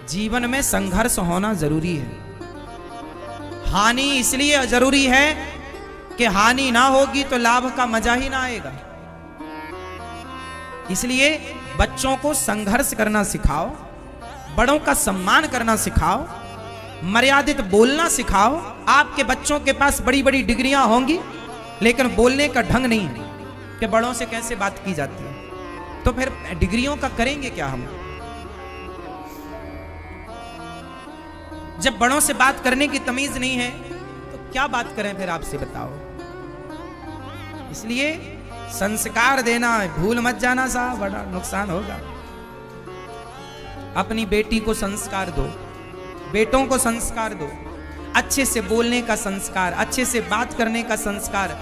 जीवन में संघर्ष होना जरूरी है। हानि इसलिए जरूरी है कि हानि ना होगी तो लाभ का मजा ही ना आएगा। इसलिए बच्चों को संघर्ष करना सिखाओ, बड़ों का सम्मान करना सिखाओ, मर्यादित बोलना सिखाओ। आपके बच्चों के पास बड़ी बड़ी डिग्रियां होंगी लेकिन बोलने का ढंग नहीं है कि बड़ों से कैसे बात की जाती है, तो फिर डिग्रियों का करेंगे क्या हम? जब बड़ों से बात करने की तमीज नहीं है तो क्या बात करें फिर, आपसे बताओ। इसलिए संस्कार देना भूल मत जाना साहब, बड़ा नुकसान होगा। अपनी बेटी को संस्कार दो, बेटों को संस्कार दो, अच्छे से बोलने का संस्कार, अच्छे से बात करने का संस्कार।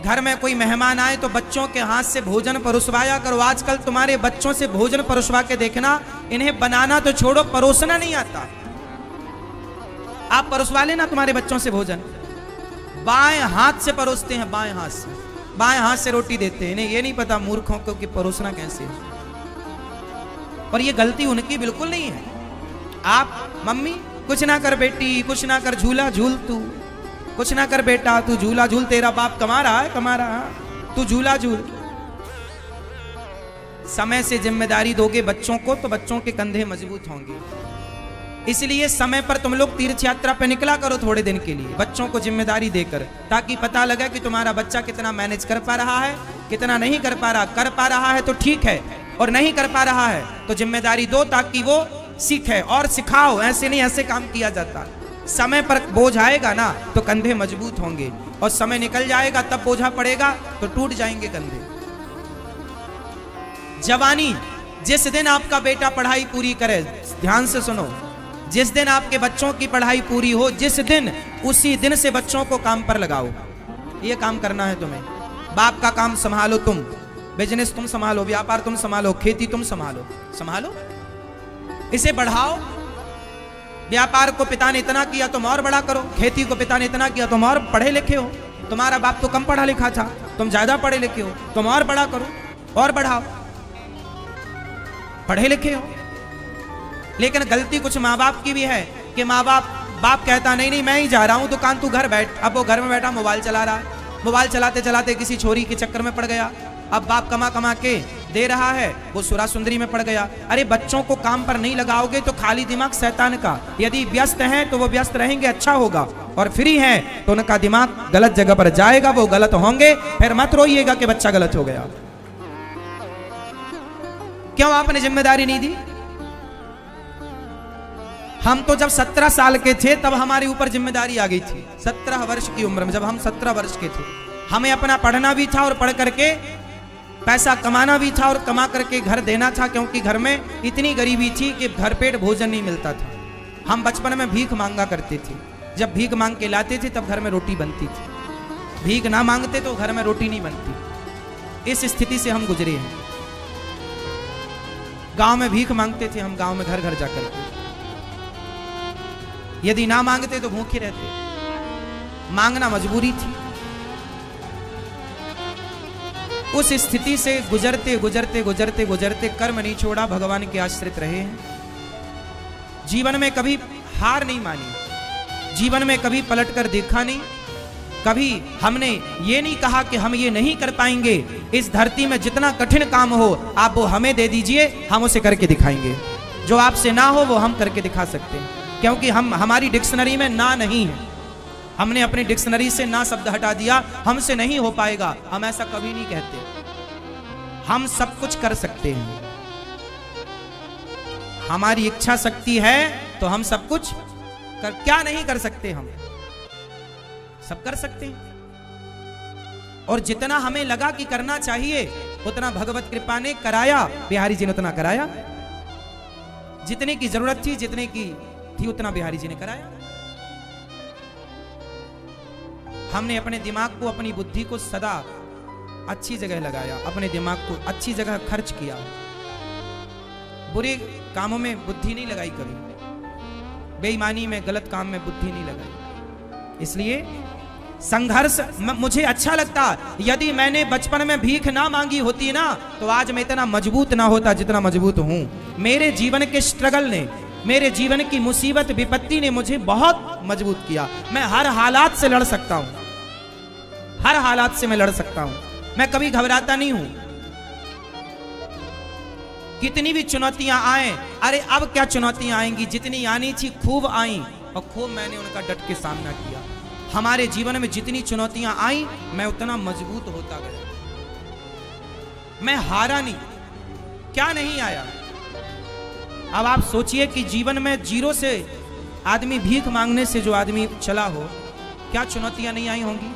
घर में कोई मेहमान आए तो बच्चों के हाथ से भोजन परोसवाया करो। आजकल तुम्हारे बच्चों से भोजन परोसवा के देखना, इन्हें बनाना तो छोड़ो, परोसना नहीं आता। आप परोसवा लेना तुम्हारे बच्चों से भोजन, बाएं हाथ से परोसते हैं, बाएं हाथ से, बाएं हाथ से रोटी देते हैं। इन्हें ये नहीं पता मूर्खों को कि परोसना कैसे है। और ये गलती उनकी बिल्कुल नहीं है। आप मम्मी कुछ ना कर बेटी, कुछ ना कर, झूला झूल तू, कुछ ना कर बेटा तू झूला झूल, तेरा बाप कमा रहा है, कमा रहा है, तू झूला झूल। समय से जिम्मेदारी दोगे बच्चों को तो बच्चों के कंधे मजबूत होंगे। इसलिए समय पर तुम लोग तीर्थ यात्रा पे निकला करो थोड़े दिन के लिए, बच्चों को जिम्मेदारी देकर, ताकि पता लगे कि तुम्हारा बच्चा कितना मैनेज कर पा रहा है, कितना नहीं कर पा रहा। कर पा रहा है तो ठीक है, और नहीं कर पा रहा है तो जिम्मेदारी दो ताकि वो सीखे और सिखाओ। ऐसे नहीं, ऐसे काम किया जाता। समय पर बोझ आएगा ना तो कंधे मजबूत होंगे, और समय निकल जाएगा तब बोझा पड़ेगा तो टूट जाएंगे कंधे। जवानी, जिस दिन आपका बेटा पढ़ाई पूरी करे, ध्यान से सुनो, जिस दिन आपके बच्चों की पढ़ाई पूरी हो, जिस दिन, उसी दिन से बच्चों को काम पर लगाओ। ये काम करना है तुम्हें। बाप का काम संभालो तुम, बिजनेस तुम संभालो, व्यापार तुम संभालो, खेती तुम संभालो, संभालो, इसे बढ़ाओ। व्यापार को पिता ने इतना किया तुम और बड़ा करो, खेती को पिता ने इतना किया तुम और पढ़े लिखे हो, तुम्हारा बाप तो कम पढ़ा लिखा था, तुम ज्यादा पढ़े लिखे हो, तुम और बड़ा करो और बढ़ाओ, पढ़े लिखे हो। लेकिन गलती कुछ माँ बाप की भी है कि बाप कहता नहीं नहीं मैं ही जा रहा हूं दुकान, तू घर बैठ। अब वो घर में बैठा मोबाइल चला रहा, मोबाइल चलाते चलाते किसी छोरी के चक्कर में पड़ गया। अब बाप कमा कमा के दे रहा है, वो सुरा सुंदरी में पड़ गया। अरे बच्चों को काम पर नहीं लगाओगे तो खाली दिमाग शैतान का। यदि व्यस्त हैं तो वो व्यस्त रहेंगे, अच्छा होगा, और फ्री हैं तो उनका दिमाग गलत जगह पर जाएगा, वो गलत होंगे। फिर मत रोइएगा कि बच्चा गलत हो गया। क्यों आपने जिम्मेदारी नहीं दी? हम तो जब 17 साल के थे तब हमारे ऊपर जिम्मेदारी आ गई थी। 17 वर्ष की उम्र में, जब हम 17 वर्ष के थे, हमें अपना पढ़ना भी था और पढ़ करके पैसा कमाना भी था और कमा करके घर देना था, क्योंकि घर में इतनी गरीबी थी कि भरपेट भोजन नहीं मिलता था। हम बचपन में भीख मांगा करते थे। जब भीख मांग के लाते थे तब घर में रोटी बनती थी, भीख ना मांगते तो घर में रोटी नहीं बनती। इस स्थिति से हम गुजरे हैं। गांव में भीख मांगते थे हम, गांव में घर घर जाकर के। यदि ना मांगते तो भूखे रहते, मांगना मजबूरी थी। उस स्थिति से गुजरते गुजरते गुजरते गुजरते कर्म नहीं छोड़ा, भगवान के आश्रित रहे हैं। जीवन में कभी हार नहीं मानी, जीवन में कभी पलटकर देखा नहीं, कभी हमने ये नहीं कहा कि हम ये नहीं कर पाएंगे। इस धरती में जितना कठिन काम हो आप वो हमें दे दीजिए, हम उसे करके दिखाएंगे। जो आपसे ना हो वो हम करके दिखा सकते हैं, क्योंकि हमारी डिक्शनरी में ना नहीं है। हमने अपनी डिक्शनरी से ना शब्द हटा दिया, हमसे नहीं हो पाएगा, हम ऐसा कभी नहीं कहते। हम सब कुछ कर सकते हैं, हमारी इच्छा शक्ति है तो हम सब कुछ क्या नहीं कर सकते? हम सब कर सकते हैं। और जितना हमें लगा कि करना चाहिए उतना भगवत कृपा ने कराया, बिहारी जी ने उतना कराया। जितने की जरूरत थी, जितने की थी उतना बिहारी जी ने कराया। हमने अपने दिमाग को, अपनी बुद्धि को सदा अच्छी जगह लगाया, अपने दिमाग को अच्छी जगह खर्च किया। बुरे कामों में बुद्धि नहीं लगाई कभी, बेईमानी में, गलत काम में बुद्धि नहीं लगाई। इसलिए संघर्ष मुझे अच्छा लगता। यदि मैंने बचपन में भीख ना मांगी होती ना तो आज मैं इतना मजबूत ना होता जितना मजबूत हूं। मेरे जीवन के स्ट्रगल ने, मेरे जीवन की मुसीबत विपत्ति ने मुझे बहुत मजबूत किया। मैं हर हालात से लड़ सकता हूं, हर हालात से मैं लड़ सकता हूं, मैं कभी घबराता नहीं हूं। कितनी भी चुनौतियां आए, अरे अब क्या चुनौतियां आएंगी, जितनी आनी थी खूब आई और खूब मैंने उनका डट के सामना किया। हमारे जीवन में जितनी चुनौतियां आई मैं उतना मजबूत होता गया, मैं हारा नहीं। क्या नहीं आया? अब आप सोचिए कि जीवन में जीरो से आदमी भीख मांगने से जो आदमी चला हो, क्या चुनौतियां नहीं आई होंगी?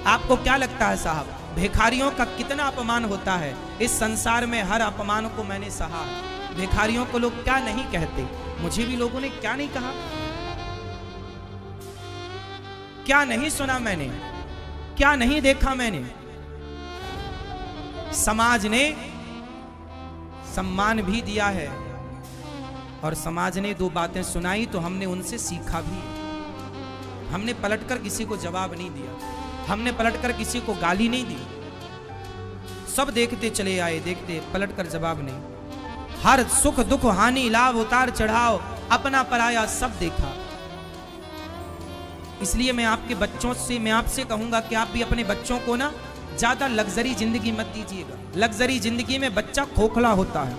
आपको क्या लगता है साहब, भिखारियों का कितना अपमान होता है? इस संसार में हर अपमान को मैंने सहा है। भिखारियों को लोग क्या नहीं कहते, मुझे भी लोगों ने क्या नहीं कहा, क्या नहीं सुना मैंने, क्या नहीं देखा मैंने। समाज ने सम्मान भी दिया है और समाज ने दो बातें सुनाई तो हमने उनसे सीखा भी। हमने पलटकर किसी को जवाब नहीं दिया, हमने पलटकर किसी को गाली नहीं दी। सब देखते चले आए, देखते, पलटकर जवाब नहीं। हर सुख दुख हानि लाभ उतार चढ़ाव अपना पराया सब देखा। इसलिए मैं आपके बच्चों से, मैं आपसे कहूंगा कि आप भी अपने बच्चों को ना ज्यादा लग्जरी जिंदगी मत दीजिएगा। लग्जरी जिंदगी में बच्चा खोखला होता है।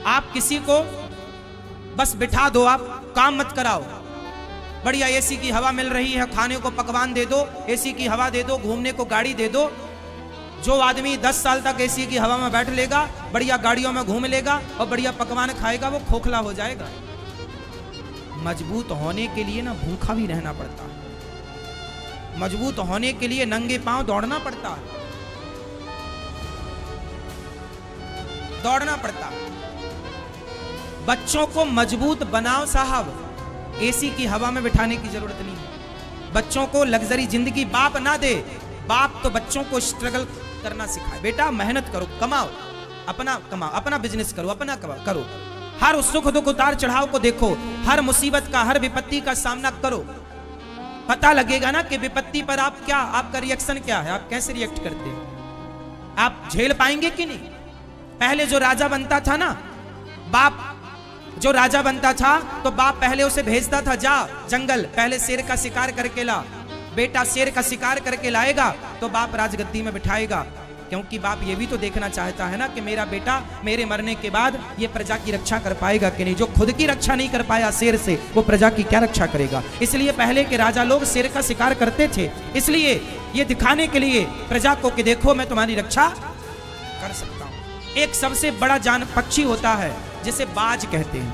आप किसी को बस बिठा दो, आप काम मत कराओ। बढ़िया एसी की हवा मिल रही है, खाने को पकवान दे दो, एसी की हवा दे दो, घूमने को गाड़ी दे दो। जो आदमी 10 साल तक एसी की हवा में बैठ लेगा, बढ़िया गाड़ियों में घूम लेगा और बढ़िया पकवान खाएगा, वो खोखला हो जाएगा। मजबूत होने के लिए ना भूखा भी रहना पड़ता है, मजबूत होने के लिए नंगे पांव दौड़ना पड़ता है, दौड़ना पड़ता है। बच्चों को मजबूत बनाओ साहब, एसी की हवा में बिठाने की जरूरत नहीं है। बच्चों को लग्जरी जिंदगी बाप ना दे, बाप तो बच्चों को स्ट्रगल करना सिखाए। बेटा मेहनत करो, कमाओ, अपना बिजनेस करो, अपना करो। हर सुख दुख उतार चढ़ाव को देखो, हर मुसीबत का, हर विपत्ति का सामना करो। पता लगेगा ना कि विपत्ति पर आप क्या, आपका रिएक्शन क्या है, आप कैसे रिएक्ट करते हैं, आप झेल पाएंगे कि नहीं। पहले जो राजा बनता था ना, बाप जो राजा बनता था तो बाप पहले उसे भेजता था, जा जंगल पहले शेर का शिकार करके ला। बेटा शेर का शिकार करके लाएगा तो बाप राजगद्दी में बिठाएगा, क्योंकि बाप ये भी तो देखना चाहता है ना कि मेरा बेटा मेरे मरने के बाद ये प्रजा की रक्षा कर पाएगा कि नहीं। जो खुद की रक्षा नहीं कर पाया शेर से, वो प्रजा की क्या रक्षा करेगा। इसलिए पहले के राजा लोग शेर का शिकार करते थे, इसलिए ये दिखाने के लिए प्रजा को कि देखो मैं तुम्हारी रक्षा कर सकता हूं। एक सबसे बड़ा जान पक्षी होता है जिसे बाज कहते हैं।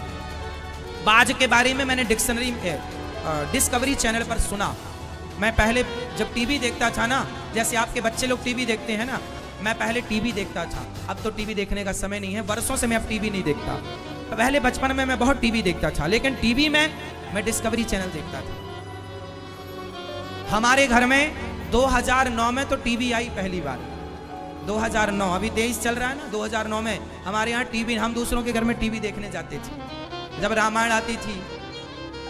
बाज के बारे में मैंने डिक्शनरी डिस्कवरी चैनल पर सुना। मैं पहले जब टीवी देखता था ना, जैसे आपके बच्चे लोग टीवी देखते हैं ना, मैं पहले टीवी देखता था। अब तो टीवी देखने का समय नहीं है, वर्षों से मैं अब टीवी नहीं देखता। पहले बचपन में मैं बहुत टीवी देखता था, लेकिन टीवी में मैं डिस्कवरी चैनल देखता था। हमारे घर में 2009 में तो टीवी आई पहली बार। 2009, अभी 23 चल रहा है ना, 2009 में हमारे यहाँ टीवी, हम दूसरों के घर में टीवी देखने जाते थे। जब रामायण आती थी,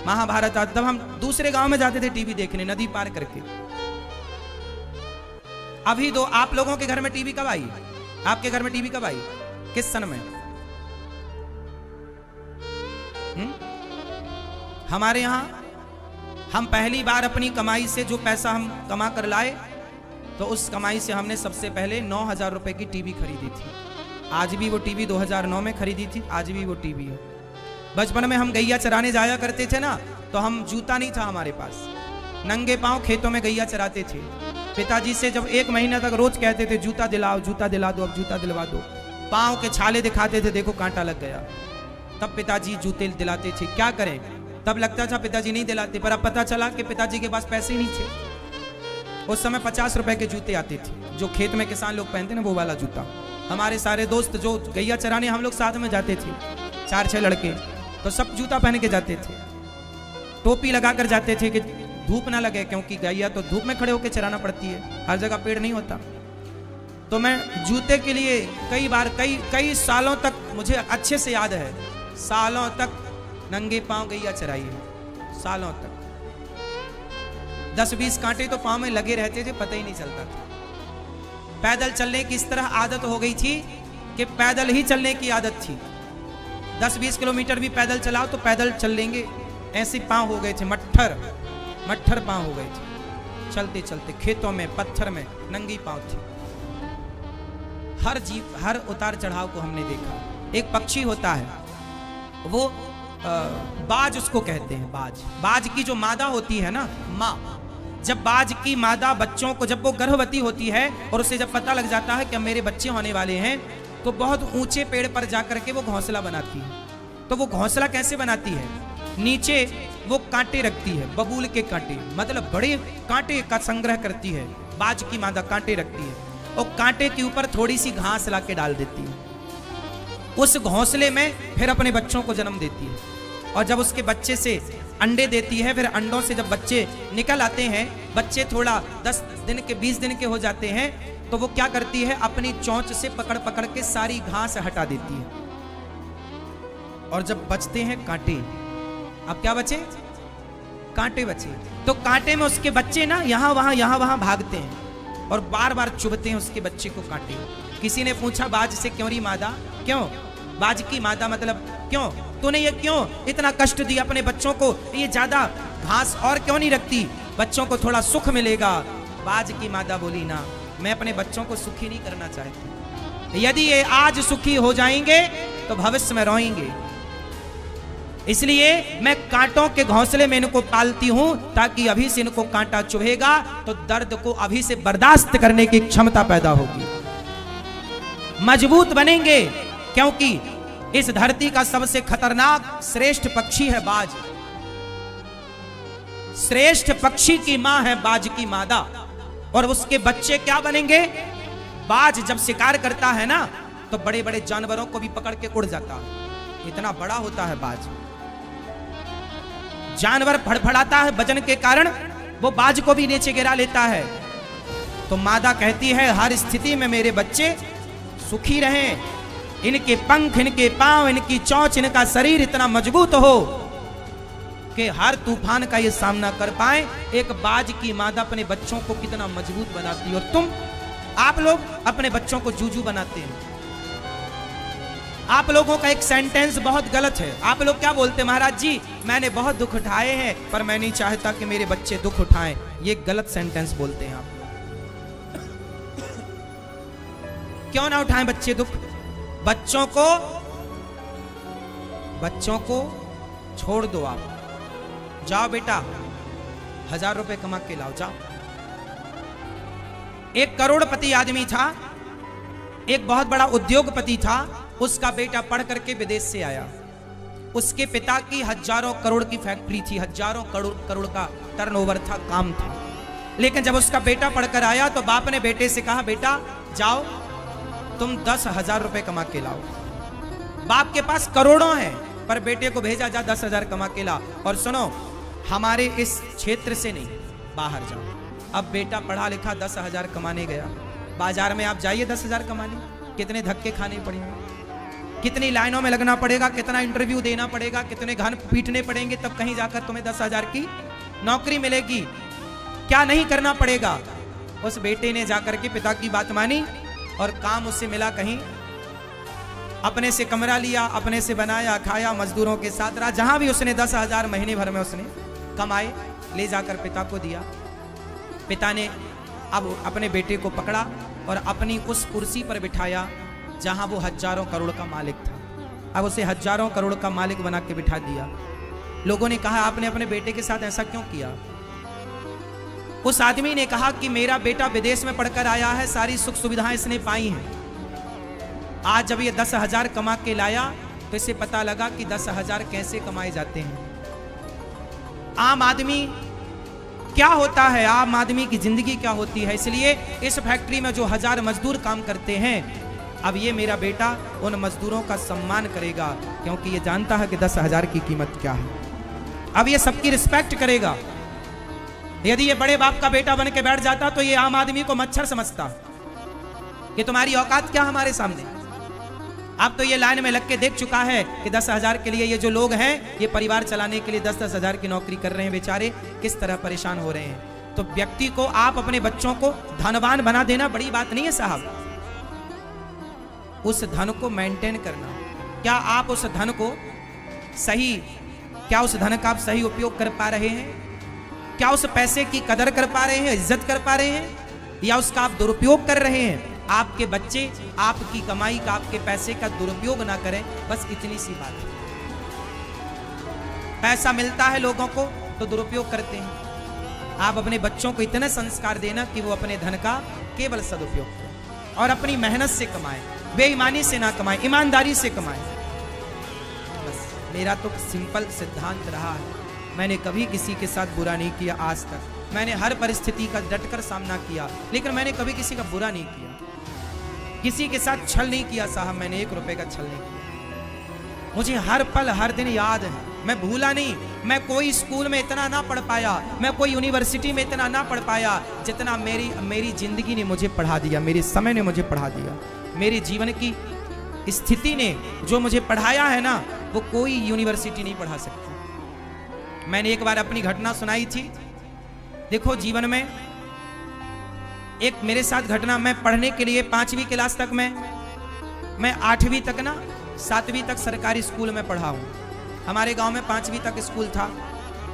महाभारत आती, तब हम दूसरे गांव में जाते थे टीवी देखने, नदी पार करके। अभी तो आप लोगों के घर में टीवी कब आई? आपके घर में टीवी कब आई? किस सन में? हमारे यहाँ हम पहली बार अपनी कमाई से जो पैसा हम कमा कर लाए, तो उस कमाई से हमने सबसे पहले 9,000 रुपए की टीवी खरीदी थी। आज भी वो टीवी 2009 में खरीदी थी, आज भी वो टीवी है। बचपन में हम गैया चराने जाया करते थे ना, तो हम जूता नहीं था हमारे पास, नंगे पांव खेतों में गैया चराते थे। पिताजी से जब 1 महीना तक रोज कहते थे जूता दिलाओ, जूता दिला दो, अब जूता दिलवा दो। पांव के छाले दिखाते थे, देखो कांटा लग गया। तब पिताजी जूते दिलाते थे। क्या करें, तब लगता था पिताजी नहीं दिलाते, पर अब पता चला कि पिताजी के पास पैसे ही नहीं थे। उस समय 50 रुपए के जूते आते थे, जो खेत में किसान लोग पहनते ना, वो वाला जूता। हमारे सारे दोस्त जो गैया चराने हम लोग साथ में जाते थे, 4-6 लड़के, तो सब जूता पहन के जाते थे, टोपी लगा कर जाते थे कि धूप ना लगे, क्योंकि गैया तो धूप में खड़े होकर चराना पड़ती है, हर जगह पेड़ नहीं होता। तो मैं जूते के लिए कई बार कई सालों तक, मुझे अच्छे से याद है, सालों तक नंगे पांव गैया चराई है, सालों तक। 10-20 कांटे तो पांव में लगे रहते थे, पता ही नहीं चलता था। पैदल चलने की इस तरह आदत हो गई थी कि पैदल ही चलने की आदत थी। 10-20 किलोमीटर भी पैदल चलाओ तो पैदल चल लेंगे, ऐसे पांव हो गए थे, मट्ठर पांव हो गए थे चलते चलते, खेतों में पत्थर में नंगी पांव थी। हर उतार चढ़ाव को हमने देखा। एक पक्षी होता है, वो बाज उसको कहते हैं, बाज की जो मादा होती है ना, माँ, जब बाज की मादा बच्चों को, जब वो गर्भवती होती है और उसे जब पता लग जाता है कि मेरे बच्चे होने वाले हैं, तो बहुत ऊंचे पेड़ पर जाकर के वो घोंसला बनाती है। तो वो घोंसला कैसे बनाती है? नीचे वो कांटे रखती है, बबूल के कांटे, मतलब बड़े कांटे का संग्रह करती है। बाज की मादा कांटे रखती है और कांटे के ऊपर थोड़ी सी घास ला के डाल देती है। उस घोंसले में फिर अपने बच्चों को जन्म देती है और जब उसके बच्चे से अंडे देती है, फिर अंडों से जब बच्चे निकल आते हैं, बच्चे थोड़ा 10 दिन के 20 दिन के हो जाते हैं, तो वो क्या करती है, अपनी चोंच से पकड़ पकड़ के सारी घास हटा देती है। और जब बचते हैं कांटे, अब क्या बचे? कांटे बचे। तो कांटे में उसके बच्चे ना यहाँ वहां भागते हैं और बार बार चुभते हैं उसके बच्चे को कांटे। किसी ने पूछा बाज से, क्यों री मादा, क्यों बाज की मादा, मतलब क्यों तूने ये क्यों इतना कष्ट दिया अपने बच्चों को, ये ज्यादा घास और क्यों नहीं रखती, बच्चों को थोड़ा सुख मिलेगा। बाज की मादा बोली, ना, मैं अपने बच्चों को सुखी नहीं करना चाहती। यदि ये आज सुखी हो जाएंगे तो भविष्य में रोएंगे, इसलिए मैं कांटों के घोंसले में इनको पालती हूं, ताकि अभी से इनको कांटा चुभेगा तो दर्द को अभी से बर्दाश्त करने की क्षमता पैदा होगी, मजबूत बनेंगे। क्योंकि इस धरती का सबसे खतरनाक श्रेष्ठ पक्षी है बाज। श्रेष्ठ पक्षी की मां है बाज की मादा, और उसके बच्चे क्या बनेंगे? बाज जब शिकार करता है ना, तो बड़े बड़े जानवरों को भी पकड़ के उड़ जाता है, इतना बड़ा होता है बाज। जानवर फड़फड़ाता है वजन के कारण, वो बाज को भी नीचे गिरा लेता है। तो मादा कहती है, हर स्थिति में मेरे बच्चे सुखी रहें, इनके पंख, इनके पांव, इनकी चोंच, इनका शरीर इतना मजबूत हो कि हर तूफान का ये सामना कर पाए। एक बाज की मादा अपने बच्चों को कितना मजबूत बनाती है। और आप लोग अपने बच्चों को जूजू बनाते हैं। आप लोगों का एक सेंटेंस बहुत गलत है। आप लोग क्या बोलते हैं, महाराज जी मैंने बहुत दुख उठाए हैं पर मैं नहीं चाहता कि मेरे बच्चे दुख उठाएं। ये गलत सेंटेंस बोलते हैं आप। क्यों ना उठाएं बच्चे दुख? बच्चों को छोड़ दो आप, जाओ बेटा 1000 रुपए कमा के लाओ, जाओ। एक करोड़पति आदमी था, एक बहुत बड़ा उद्योगपति था, उसका बेटा पढ़ करके विदेश से आया। उसके पिता की हजारों करोड़ की फैक्ट्री थी, हजारों करोड़ का टर्नओवर था, काम था। लेकिन जब उसका बेटा पढ़कर आया तो बाप ने बेटे से कहा, बेटा जाओ तुम 10,000 रुपए कमा के लाओ। बाप के पास करोड़ों हैं, पर बेटे को भेजा, जा 10,000 कमा के ला। और सुनो, हमारे इस क्षेत्र से नहीं, बाहर जाओ। अब बेटा पढ़ा लिखा 10,000 कमाने गया। बाजार में आप जाइए 10,000 कमाने, कितने धक्के खाने पड़ेंगे, कितनी लाइनों में लगना पड़ेगा, कितना इंटरव्यू देना पड़ेगा, कितने घन पीटने पड़ेंगे, तब कहीं जाकर तुम्हें 10,000 की नौकरी मिलेगी। क्या नहीं करना पड़ेगा। उस बेटे ने जाकर के पिता की बात मानी और काम उससे मिला कहीं, अपने से कमरा लिया, अपने से बनाया, खाया, मजदूरों के साथ रहा। जहां भी उसने 10,000 महीने भर में उसने कमाए, ले जाकर पिता को दिया। पिता ने अब अपने बेटे को पकड़ा और अपनी उस कुर्सी पर बिठाया जहां वो हजारों करोड़ का मालिक था। अब उसे हजारों करोड़ का मालिक बना के बिठा दिया। लोगों ने कहा, आपने अपने बेटे के साथ ऐसा क्यों किया? उस आदमी ने कहा कि मेरा बेटा विदेश में पढ़कर आया है, सारी सुख सुविधाएं इसने पाई हैं। आज जब ये 10,000 कमा के लाया तो इसे पता लगा कि 10,000 कैसे कमाए जाते हैं। आम आदमी क्या होता है, आम आदमी की जिंदगी क्या होती है। इसलिए इस फैक्ट्री में जो 1000 मजदूर काम करते हैं, अब ये मेरा बेटा उन मजदूरों का सम्मान करेगा, क्योंकि ये जानता है कि 10,000 की कीमत क्या है। अब ये सबकी रिस्पेक्ट करेगा। यदि ये बड़े बाप का बेटा बन के बैठ जाता तो ये आम आदमी को मच्छर समझता कि तुम्हारी औकात क्या हमारे सामने। अब तो ये लाइन में लग के देख चुका है कि 10,000 के लिए ये जो लोग हैं, ये परिवार चलाने के लिए 10-10 हजार की नौकरी कर रहे हैं, बेचारे किस तरह परेशान हो रहे हैं। तो व्यक्ति को, आप अपने बच्चों को धनवान बना देना बड़ी बात नहीं है साहब। उस धन को मेंटेन करना, क्या आप उस धन को सही, क्या उस धन का आप सही उपयोग कर पा रहे हैं? क्या उस पैसे की कदर कर पा रहे हैं, इज्जत कर पा रहे हैं, या उसका आप दुरुपयोग कर रहे हैं? आपके बच्चे आपकी कमाई का, आपके पैसे का दुरुपयोग ना करें, बस इतनी सी बात है। पैसा मिलता है लोगों को तो दुरुपयोग करते हैं। आप अपने बच्चों को इतने संस्कार देना कि वो अपने धन का केवल सदुपयोग करें और अपनी मेहनत से कमाएं, बेईमानी से ना कमाएं, ईमानदारी से कमाएं। बस मेरा तो सिंपल सिद्धांत रहा है, मैंने कभी किसी के साथ बुरा नहीं किया आज तक। मैंने हर परिस्थिति का डटकर सामना किया, लेकिन मैंने कभी किसी का बुरा नहीं किया, किसी के साथ छल नहीं किया साहब, मैंने 1 रुपए का छल नहीं किया। मुझे हर पल हर दिन याद है, मैं भूला नहीं। मैं कोई स्कूल में इतना ना पढ़ पाया, मैं कोई यूनिवर्सिटी में इतना ना पढ़ पाया जितना मेरी जिंदगी ने मुझे पढ़ा दिया, मेरे समय ने मुझे पढ़ा दिया, मेरे जीवन की स्थिति ने जो मुझे पढ़ाया है ना, वो कोई यूनिवर्सिटी नहीं पढ़ा सकती। मैंने एक बार अपनी घटना सुनाई थी। देखो जीवन में एक मेरे साथ घटना, मैं पढ़ने के लिए 5वीं क्लास तक मैं 8वीं तक ना 7वीं तक सरकारी स्कूल में पढ़ा हूँ। हमारे गांव में 5वीं तक स्कूल था,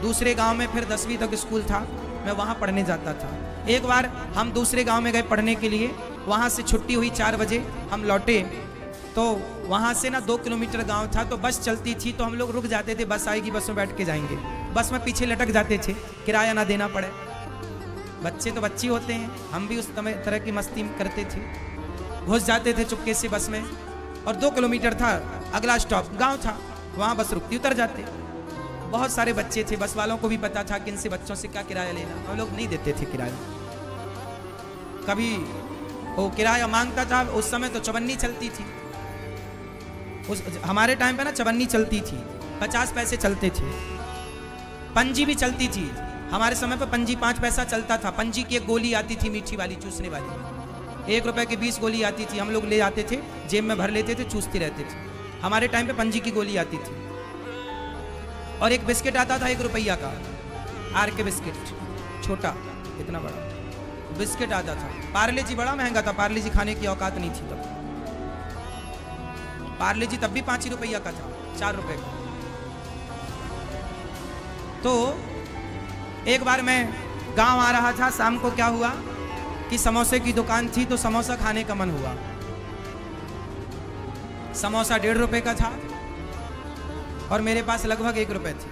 दूसरे गांव में फिर 10वीं तक स्कूल था, मैं वहाँ पढ़ने जाता था। एक बार हम दूसरे गांव में गए पढ़ने के लिए, वहाँ से छुट्टी हुई 4 बजे, हम लौटे तो वहाँ से ना 2 किलोमीटर गांव था, तो बस चलती थी तो हम लोग रुक जाते थे, बस आएगी बस में बैठ के जाएंगे। बस में पीछे लटक जाते थे, किराया ना देना पड़े। बच्चे तो बच्चे होते हैं, हम भी उस तरह की मस्ती करते थे, घुस जाते थे चुपके से बस में, और 2 किलोमीटर था अगला स्टॉप गांव था, वहाँ बस रुकती, उतर जाते। बहुत सारे बच्चे थे, बस वालों को भी पता था कि इनसे बच्चों से क्या किराया लेना, हम लोग नहीं देते थे किराया। कभी वो किराया मांगता था, उस समय तो चवन्नी चलती थी, हमारे टाइम पे ना चवन्नी चलती थी, 50 पैसे चलते थे। पंजी भी चलती थी, हमारे समय पे पंजी 5 पैसा चलता था। पंजी की एक गोली आती थी मीठी वाली, चूसने वाली, 1 रुपए की 20 गोली आती थी, हम लोग ले आते थे, जेब में भर लेते थे, चूसते रहते थे। हमारे टाइम पे पंजी की गोली आती थी। और एक बिस्किट आता था 1 रुपया का, आर के बिस्किट, छोटा इतना बड़ा बिस्किट आता था। पार्ले जी बड़ा महंगा था, पार्ले जी खाने की औकात नहीं थी तब। पार्ले जी तब भी 5 रुपया का था, 4 रुपए का। तो एक बार मैं गांव आ रहा था, शाम को क्या हुआ कि समोसे की दुकान थी, तो समोसा खाने का मन हुआ। समोसा 1.5 रुपए का था और मेरे पास लगभग 1 रुपए थी।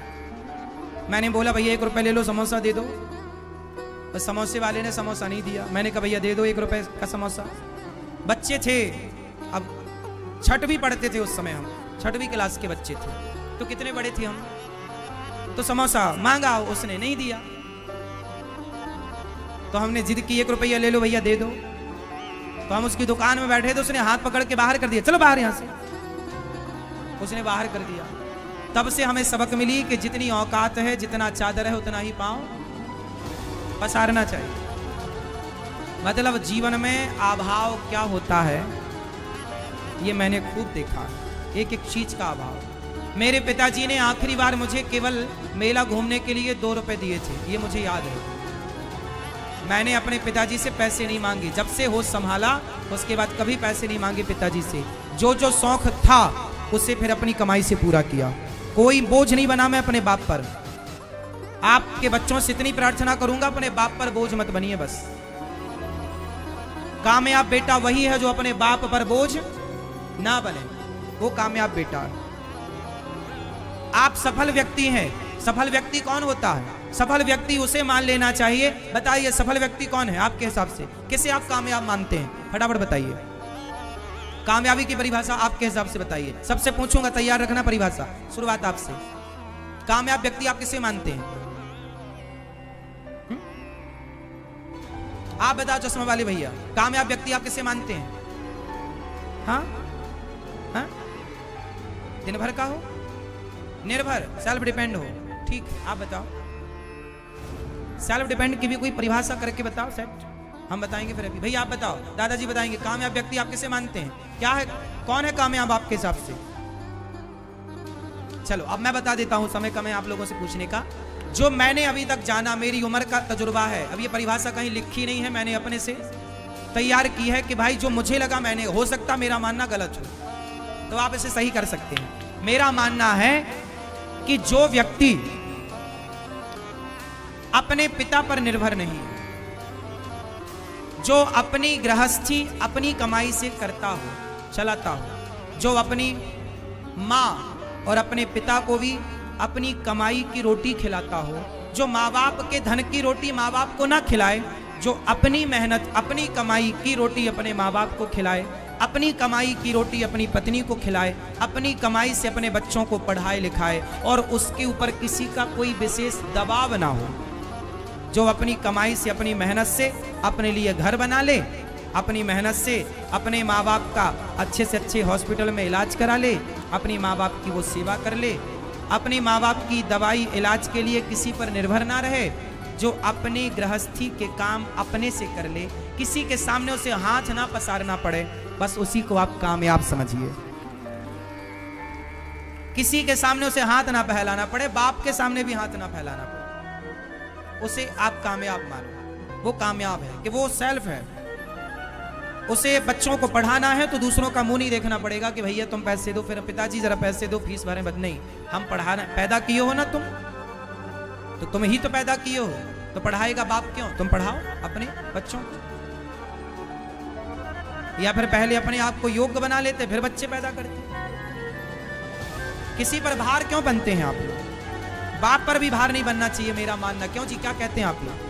मैंने बोला भैया 1 रुपए ले लो, समोसा दे दो। बस समोसे वाले ने समोसा नहीं दिया। मैंने कहा भैया दे दो 1 रुपए का समोसा। बच्चे थे, अब 6वीं पढ़ते थे उस समय, हम 6वीं क्लास के बच्चे थे, तो कितने बड़े थे हम। तो समोसा मांगा, उसने नहीं दिया, तो हमने जिद की 1 रुपया ले लो भैया दे दो। तो हम उसकी दुकान में बैठे थे, उसने हाथ पकड़ के बाहर कर दिया, चलो बाहर यहाँ से। उसने बाहर कर दिया। तब से हमें सबक मिली कि जितनी औकात है, जितना चादर है, उतना ही पांव पसारना चाहिए। मतलब जीवन में अभाव क्या होता है ये मैंने खूब देखा, एक एक चीज का अभाव। मेरे पिताजी ने आखिरी बार मुझे केवल मेला घूमने के लिए 2 रुपए दिए थे, ये मुझे याद है। मैंने अपने पिताजी से पैसे नहीं मांगे, जब से होश संभाला उसके बाद कभी पैसे नहीं मांगे पिताजी से। जो जो शौक था उसे फिर अपनी कमाई से पूरा किया, कोई बोझ नहीं बना मैं अपने बाप पर। आपके बच्चों से इतनी प्रार्थना करूंगा, अपने बाप पर बोझ मत बनिए। बस कामयाब बेटा वही है जो अपने बाप पर बोझ ना बने, वो कामयाब बेटा है। आप सफल व्यक्ति हैं। सफल व्यक्ति कौन होता है? सफल व्यक्ति उसे मान लेना चाहिए। बताइए सफल व्यक्ति कौन है आपके हिसाब से? किसे आप कामयाब मानते हैं? फटाफट बताइए। कामयाबी की परिभाषा आपके हिसाब से बताइए। सबसे पूछूंगा, तैयार रखना परिभाषा। शुरुआत आपसे। कामयाब व्यक्ति आप किसे मानते हैं? आप बताओ चश्मा वाले भैया, कामयाब व्यक्ति आप किसे मानते हैं? हाँ हाँ, दिन भर का हो, निर्भर, सेल्फ डिपेंड हो। ठीक, आप बताओ। सेल्फ डिपेंड की भी कोई परिभाषा करके बताओ सेट। हम बताएंगे फिर अभी। भैया आप बताओ, दादाजी बताएंगे, कामयाब व्यक्ति आप किसे मानते हैं? क्या है, कौन है कामयाब आपके हिसाब से? चलो अब मैं बता देता हूं, समय कम है आप लोगों से पूछने का। जो मैंने अभी तक जाना, मेरी उम्र का तजुर्बा है। अब ये परिभाषा कहीं लिखी नहीं है, मैंने अपने से तैयार की है कि भाई जो मुझे लगा, मैंने, हो सकता मेरा मानना गलत हो, तो आप इसे सही कर सकते हैं। मेरा मानना है कि जो व्यक्ति अपने पिता पर निर्भर नहीं है, जो अपनी गृहस्थी अपनी कमाई से करता हो, चलाता हो, जो अपनी माँ और अपने पिता को भी अपनी कमाई की रोटी खिलाता हो, जो माँ बाप के धन की रोटी माँ बाप को ना खिलाए, जो अपनी मेहनत अपनी कमाई की रोटी अपने माँ बाप को खिलाए, अपनी कमाई की रोटी अपनी पत्नी को खिलाए, अपनी कमाई से अपने बच्चों को पढ़ाए लिखाए और उसके ऊपर किसी का कोई विशेष दबाव ना हो, जो अपनी कमाई से अपनी मेहनत से अपने लिए घर बना ले, अपनी मेहनत से अपने माँ बाप का अच्छे से अच्छे हॉस्पिटल में इलाज करा ले, अपनी माँ बाप की वो सेवा कर ले, अपनी माँ बाप की दवाई इलाज के लिए किसी पर निर्भर ना रहे, जो अपनी गृहस्थी के काम अपने से कर ले, किसी के सामने उसे हाथ ना पसारना पड़े, बस उसी को आप कामयाब समझिए। किसी के सामने उसे हाथ ना फैलाना पड़े, बाप के सामने भी हाथ ना फैलाना पड़े, उसे आप कामयाब मानो। वो कामयाब है कि वो सेल्फ है। उसे बच्चों को पढ़ाना है तो दूसरों का मुंह नहीं देखना पड़ेगा कि भैया तुम पैसे दो, फिर पिताजी जरा पैसे दो, फीस भरें। बद नहीं, हम पढ़ाना, पैदा किए हो ना तुम, तो तुम ही तो पैदा किए हो, तो पढ़ाएगा बाप क्यों? तुम पढ़ाओ अपने बच्चों को। या फिर पहले अपने आप को योग्य बना लेते फिर बच्चे पैदा करते। किसी पर भार क्यों बनते हैं आप लोग? बाप पर भी भार नहीं बनना चाहिए मेरा मानना। क्यों जी, क्या कहते हैं आप लोग?